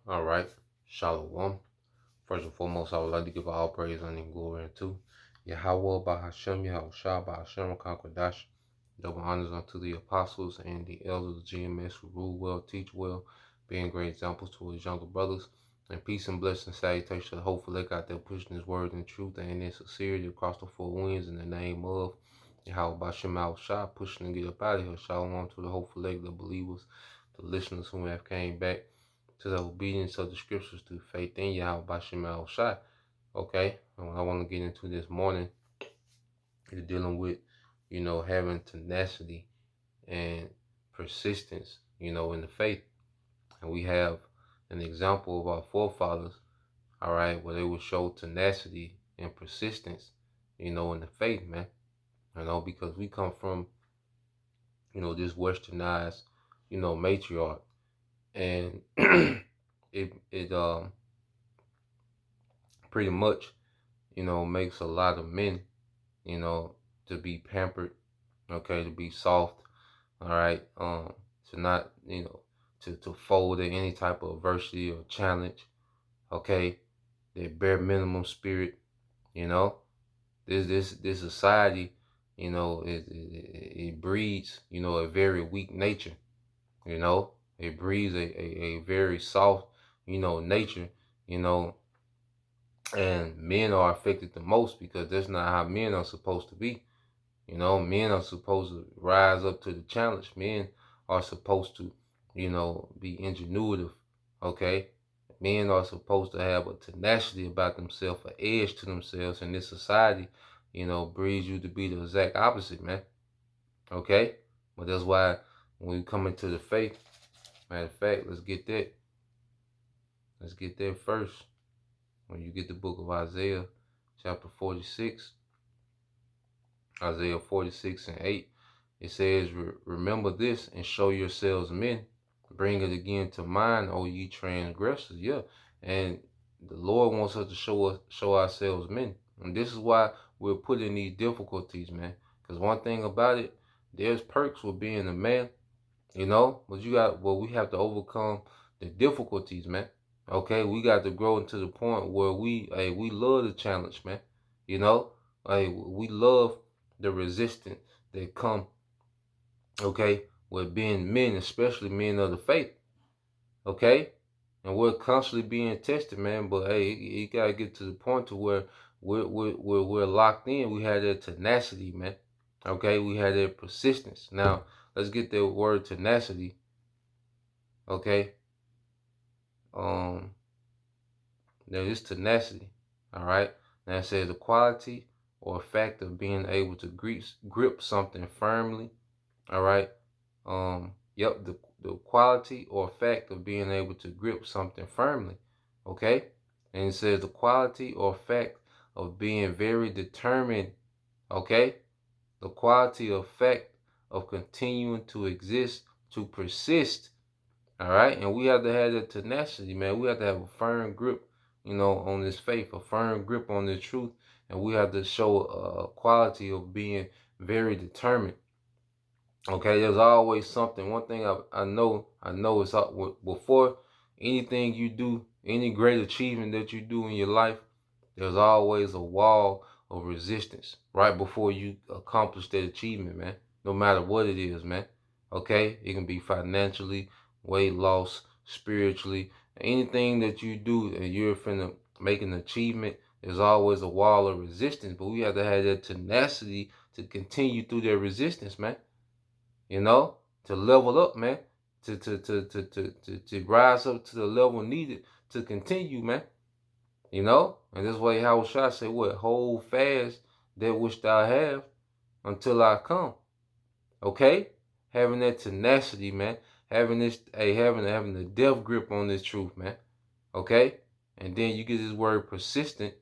All right, Shalom. First and foremost, I would like to give all praise and glory unto Yahweh by Hashem, Yahushua by Hashem, Kakwadash. Double honors unto the apostles and the elders of GMS who rule well, teach well, being great examples to his younger brothers. And peace and blessing, salutation to the hopeful they got there pushing his word in truth and in sincerity across the four winds in the name of Yahweh by Hashem, Yahushua, pushing to get up out of here. Shalom to the hopeful leg, the believers, the listeners who have came back to the obedience of the scriptures through faith in Yahweh by Shema Shai. Okay, and what I want to get into this morning is dealing with, having tenacity and persistence, in the faith. And we have an example of our forefathers, all right, where they would show tenacity and persistence, in the faith, man. Because we come from, this westernized, matriarch. And it pretty much, makes a lot of men, to be pampered, okay, to be soft, all right, to not, to fold at any type of adversity or challenge, okay, their bare minimum spirit, this society, it breeds, a very weak nature, it breeds a very soft, nature, and men are affected the most because that's not how men are supposed to be. Men are supposed to rise up to the challenge. Men are supposed to, be ingenuitive, okay? Men are supposed to have a tenacity about themselves, an edge to themselves, and this society, breeds you to be the exact opposite, man, okay? But that's why when we come into the faith, matter of fact, let's get that. Let's get there first. When you get the book of Isaiah, chapter 46, Isaiah 46 and 8, it says, remember this and show yourselves men. Bring it again to mind, O ye transgressors. Yeah. And the Lord wants us to show ourselves men. And this is why we're put in these difficulties, man. Because one thing about it, there's perks with being a man, but we have to overcome the difficulties, man. Okay, we got to grow into the point where we love the challenge, man. We love the resistance that come, okay, with being men, especially men of the faith, okay? And we're constantly being tested, man. But hey, you gotta get to the point to where we're locked in. We had that tenacity, man. Okay, we had that persistence. Now let's get that word tenacity. Okay. There is tenacity. All right. Now it says the quality or fact of being able to grip something firmly. All right. Yep. The quality or fact of being able to grip something firmly. Okay. And it says the quality or fact of being very determined. Okay. The quality or fact of continuing to exist, to persist. All right. And we have to have that tenacity, man. We have to have a firm grip, on this faith, a firm grip on this truth. And we have to show a quality of being very determined. Okay. There's always something. One thing I know is before anything you do, any great achievement that you do in your life, there's always a wall of resistance right before you accomplish that achievement, man. No matter what it is, man. Okay. It can be financially, weight loss, spiritually, anything that you do and you're finna make an achievement, there's always a wall of resistance. But we have to have that tenacity to continue through that resistance, man. To level up, man. To rise up to the level needed to continue, man. And this way how shall I say what? Hold fast that which thou have until I come. Okay? Having that tenacity, man. Having the death grip on this truth, man. Okay? And then you get this word persistent.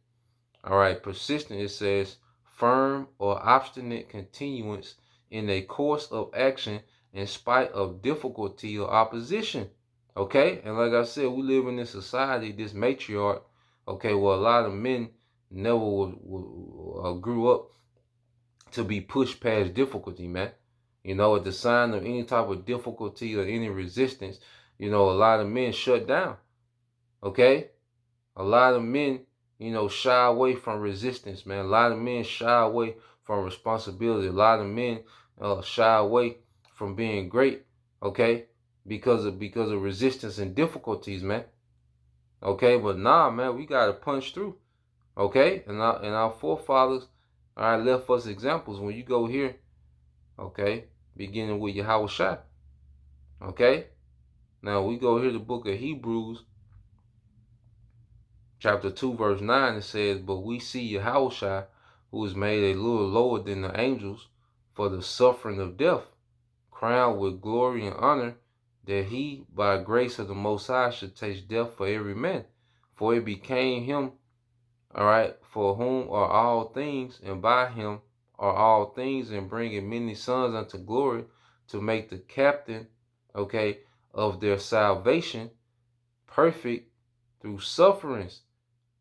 All right, persistent, it says firm or obstinate continuance in a course of action in spite of difficulty or opposition. Okay? And like I said, we live in this society, this matriarch, okay, where a lot of men never grew up to be pushed past difficulty, man. At the sign of any type of difficulty or any resistance, a lot of men shut down. Okay? A lot of men, shy away from resistance, man. A lot of men shy away from responsibility. A lot of men shy away from being great, okay? Because of resistance and difficulties, man. Okay, but nah, man, we gotta punch through. Okay? And our forefathers, all right, left us examples. When you go here, okay, beginning with Yahweh Shai. Okay? Now we go here to the book of Hebrews, chapter 2, verse 9, it says, "But we see Yahushua, who is made a little lower than the angels for the suffering of death, crowned with glory and honor, that he, by grace of the Most High, should taste death for every man. For it became him, all right, for whom are all things, and by him are all things, and bringing many sons unto glory, to make the captain, okay, of their salvation perfect through sufferings."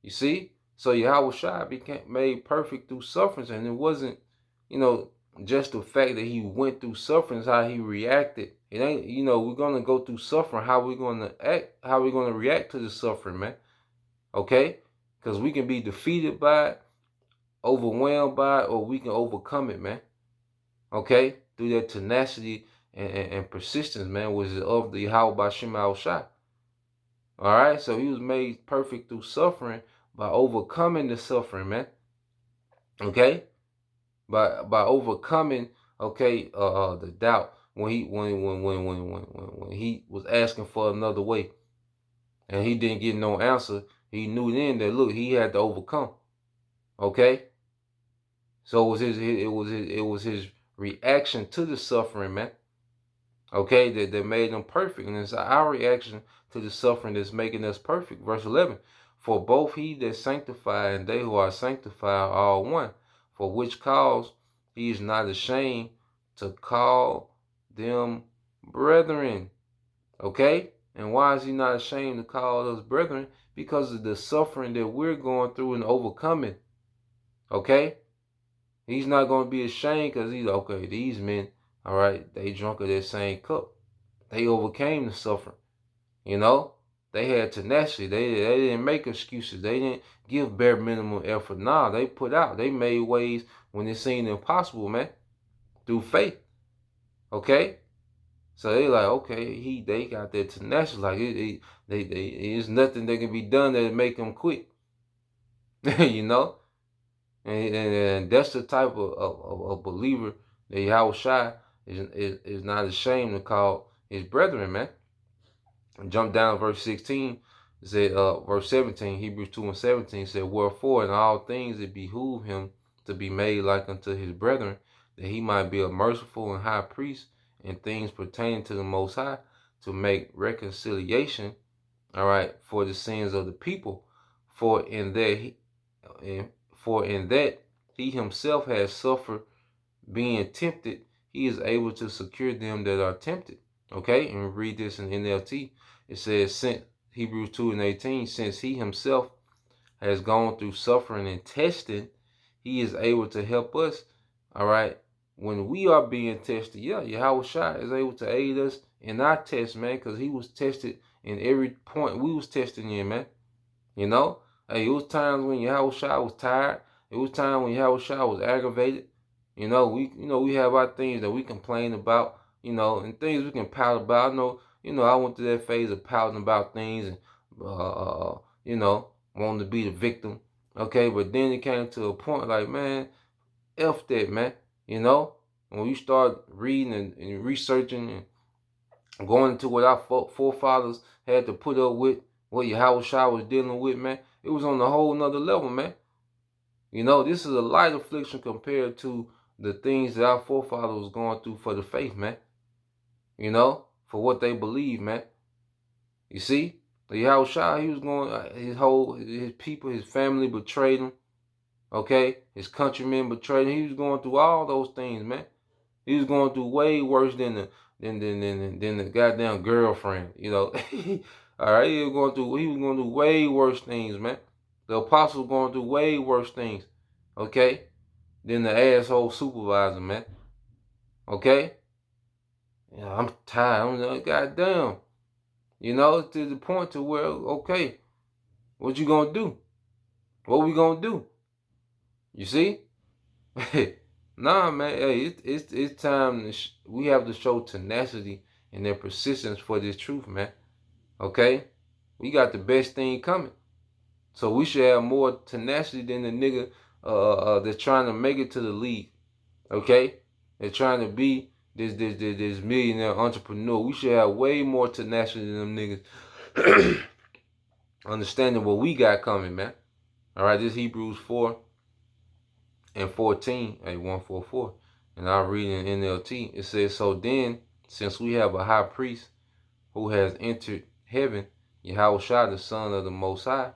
You see? So Yahweh Shai became made perfect through sufferings, and it wasn't, you know, just the fact that he went through sufferings, how he reacted. It ain't, we're gonna go through suffering, how we're gonna act, how we're gonna react to the suffering, man. Okay? Because we can be defeated by it, overwhelmed by it, or we can overcome it, man. Okay? Through that tenacity and persistence, man, was of the Yahweh Bashim Shai. All right, so he was made perfect through suffering by overcoming the suffering, man. Okay, by overcoming, okay, the doubt when he was asking for another way, and he didn't get no answer. He knew then that look, he had to overcome. Okay, so it was his reaction to the suffering, man. Okay, that made them perfect. And it's our reaction to the suffering that's making us perfect. Verse 11, "For both he that sanctified and they who are sanctified are all one, for which cause he is not ashamed to call them brethren." Okay? And why is he not ashamed to call us brethren? Because of the suffering that we're going through and overcoming. Okay? He's not going to be ashamed because he's okay, these men, all right, they drunk of that same cup. They overcame the suffering. They had tenacity. They didn't make excuses. They didn't give bare minimum effort. Nah, they put out. They made ways when it seemed impossible, man, through faith. Okay? So they like, okay, they got that tenacity. Like, there's nothing that can be done that make them quit. you know? And that's the type of believer that Yahweh Shai is not ashamed to call his brethren, man. And jump down to verse 16. It said, verse 17, Hebrews 2 and 17 said, "Wherefore in all things it behoove him to be made like unto his brethren, that he might be a merciful and high priest in things pertaining to the Most High, to make reconciliation, all right, for the sins of the people. For in that he himself has suffered being tempted, he is able to secure them that are tempted." Okay, and read this in NLT. It says, since Hebrews 2 and 18, since he himself has gone through suffering and testing, he is able to help us, all right, when we are being tested. Yeah, Yahweh Shai is able to aid us in our test, man, because he was tested in every point we was testing in, man. Hey, it was times when Yahweh Shai was tired. It was times when Yahweh Shai was aggravated. We have our things that we complain about, and things we can pout about. I went through that phase of pouting about things and, wanting to be the victim. Okay, but then it came to a point like, man, F that, man. When you start reading and researching and going into what our forefathers had to put up with, what Yahweh Shai was dealing with, man, it was on a whole nother level, man. This is a light affliction compared to the things that our forefathers was going through for the faith, man. For what they believe, man. You see, the Yahweh Shai, he was going, his people, his family betrayed him. Okay, his countrymen betrayed him. He was going through all those things, man. He was going through way worse than the goddamn girlfriend, All right, he was going through way worse things, man. The apostle going through way worse things, okay, than the asshole supervisor, man. Okay? I'm tired. I'm like, goddamn. To the point to where, okay, What you gonna do? What we gonna do? You see? Nah, man. Hey, it's time we have to show tenacity and their persistence for this truth, man. Okay, we got the best thing coming, so we should have more tenacity than the nigga that's trying to make it to the league. Okay, they're trying to be this millionaire entrepreneur. We should have way more tenacity than them niggas. Understanding what we got coming, man. All right, this Hebrews 4:14, 144, and I'll read in NLT. It says, "So then, since we have a high priest who has entered heaven, Yahushua, the Son of the Most High,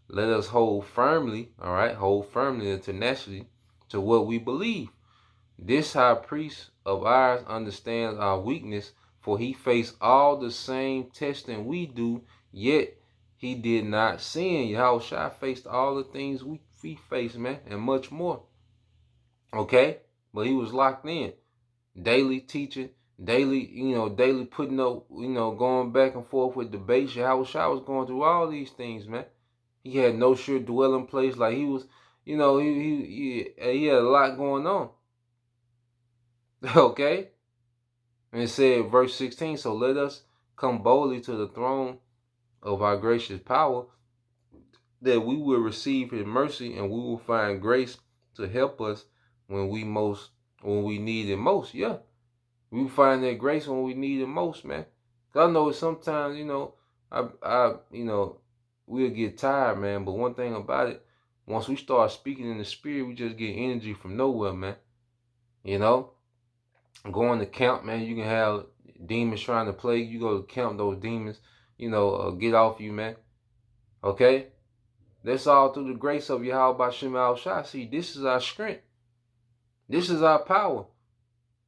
let us hold firmly, all right, hold firmly and tenacity to what we believe. This high priest of ours understands our weakness, for he faced all the same testing we do, yet he did not sin." Yahushua faced all the things we face, man, and much more. Okay? But he was locked in. Daily teaching, daily putting up, going back and forth with debates. Yahushua was going through all these things, man. He had no sure dwelling place. Like he was, he had a lot going on. Okay? And it said, verse 16, "So let us come boldly to the throne of our gracious power, that we will receive his mercy and we will find grace to help us when we need it most." Yeah. We find that grace when we need it most, man. Cause I know sometimes, we'll get tired, man. But one thing about it, once we start speaking in the spirit, we just get energy from nowhere, man. You know, going to camp, man. You can have demons trying to plague you. Go to camp, those demons, get off you, man. Okay, that's all through the grace of Yahweh Bashem Al Shai. See, this is our strength. This is our power.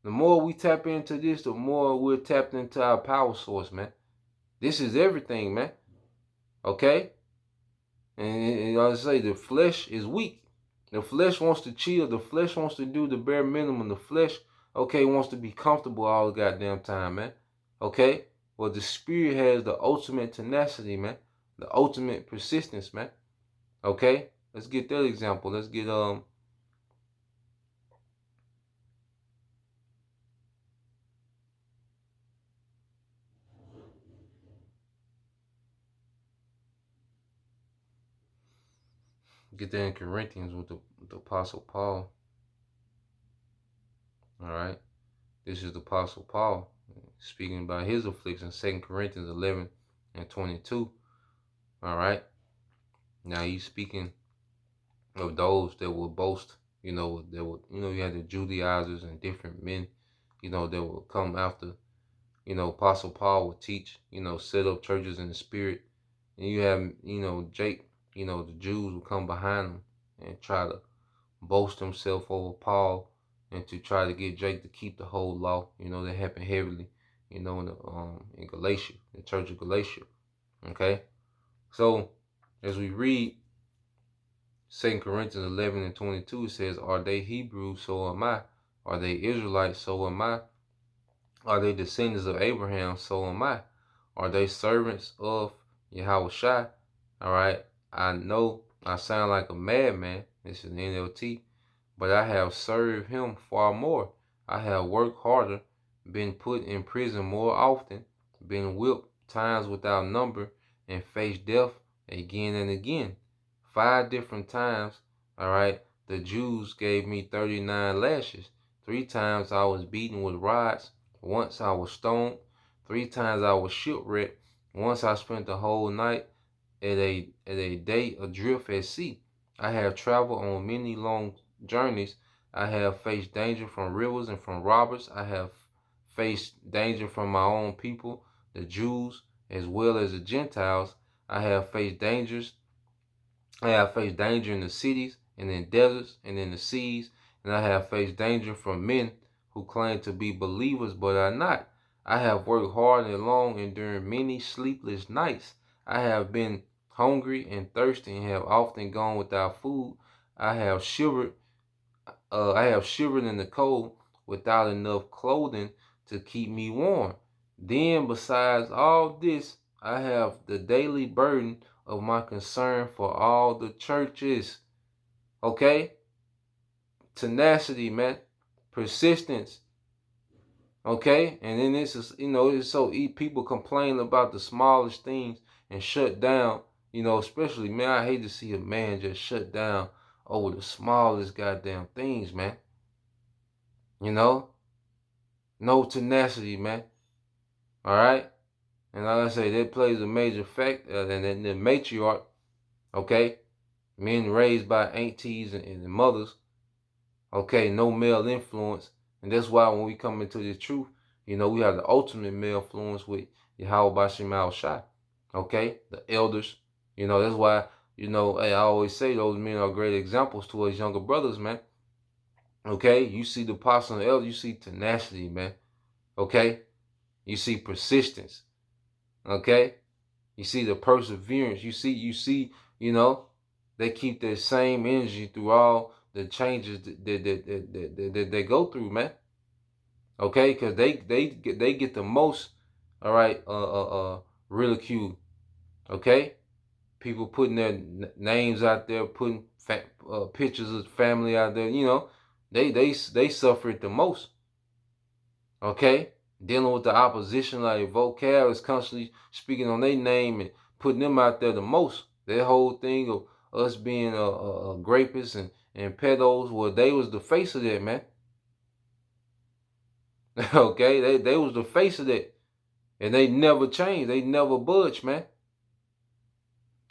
The more we tap into this, the more we're tapped into our power source, man. This is everything, man. Okay? And I say the flesh is weak. The flesh wants to chill. The flesh wants to do the bare minimum. The flesh, wants to be comfortable all the goddamn time, man. Okay? Well, the spirit has the ultimate tenacity, man. The ultimate persistence, man. Okay? Let's get that example. Let's get get that in Corinthians with the Apostle Paul. All right. This is the Apostle Paul speaking about his affliction, 2 Corinthians 11 and 22. All right. Now he's speaking of those that will boast, you had the Judaizers and different men, that will come after, Apostle Paul would teach, set up churches in the spirit. And you have, Jake, the Jews will come behind him and try to boast himself over Paul and to try to get Jake to keep the whole law. That happened heavily, in Galatia, the church of Galatia. Okay? So as we read 2 Corinthians 11 and 22, it says, "Are they Hebrews? So am I. Are they Israelites? So am I. Are they descendants of Abraham? So am I. Are they servants of Yahushua?" All right. I know I sound like a madman. This is an NLT. "But I have served him far more. I have worked harder, been put in prison more often, been whipped times without number, and faced death again and again. 5 different times, all right, the Jews gave me 39 lashes. 3 times I was beaten with rods. Once I was stoned. 3 times I was shipwrecked. Once I spent the whole night at a day adrift at sea. I have traveled on many long journeys. I have faced danger from rivers and from robbers. I have faced danger from my own people, the Jews, as well as the Gentiles. I have faced danger in the cities and in deserts and in the seas, and I have faced danger from men who claim to be believers but are not. I have worked hard and long, enduring many sleepless nights. I have been hungry and thirsty and have often gone without food. I have shivered in the cold without enough clothing to keep me warm. Then, besides all this, I have the daily burden of my concern for all the churches. Okay? Tenacity, man. Persistence. Okay? And then this is, it's so people complain about the smallest things and shut down, especially, man, I hate to see a man just shut down over the smallest goddamn things, man. No tenacity, man. All right? And like I say, that plays a major factor. And then the matriarch, okay? Men raised by aunties and mothers, okay? No male influence. And that's why when we come into the truth, we have the ultimate male influence with Yahweh Bashim Shai, okay? The elders. That's why, hey, I always say those men are great examples to us younger brothers, man. Okay? You see the apostle and the elder, you see tenacity, man. Okay? You see persistence. Okay? You see the perseverance. You see, they keep that same energy through all the changes that they go through, man. Okay? Because they get the most, all right, ridicule. Okay? People putting their names out there, putting pictures of family out there, they suffer it the most. Okay? Dealing with the opposition, like vocab is constantly speaking on their name and putting them out there the most. That whole thing of us being grapists and pedos, well, they was the face of that, man. Okay? They was the face of that. And they never changed. They never budged, man.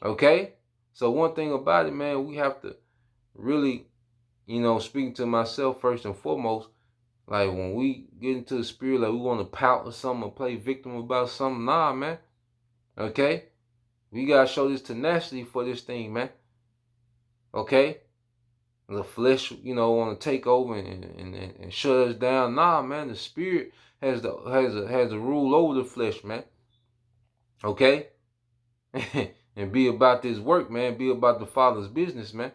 Okay? So one thing about it, man, we have to really, speaking to myself first and foremost, like when we get into the spirit, like we want to pout or something or play victim about something, nah, man. Okay? We gotta show this tenacity for this thing, man. Okay? The flesh, want to take over and shut us down. Nah, man. The spirit has a rule over the flesh, man. Okay? And be about this work, man. Be about the Father's business, man.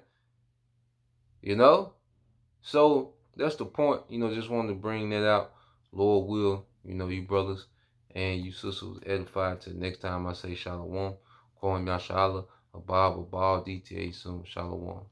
So that's the point. Just wanted to bring that out. Lord will, you brothers and you sisters was edified. Till next time I say shalom. Kwam Yashala, Abab, DTA soon. Shalom.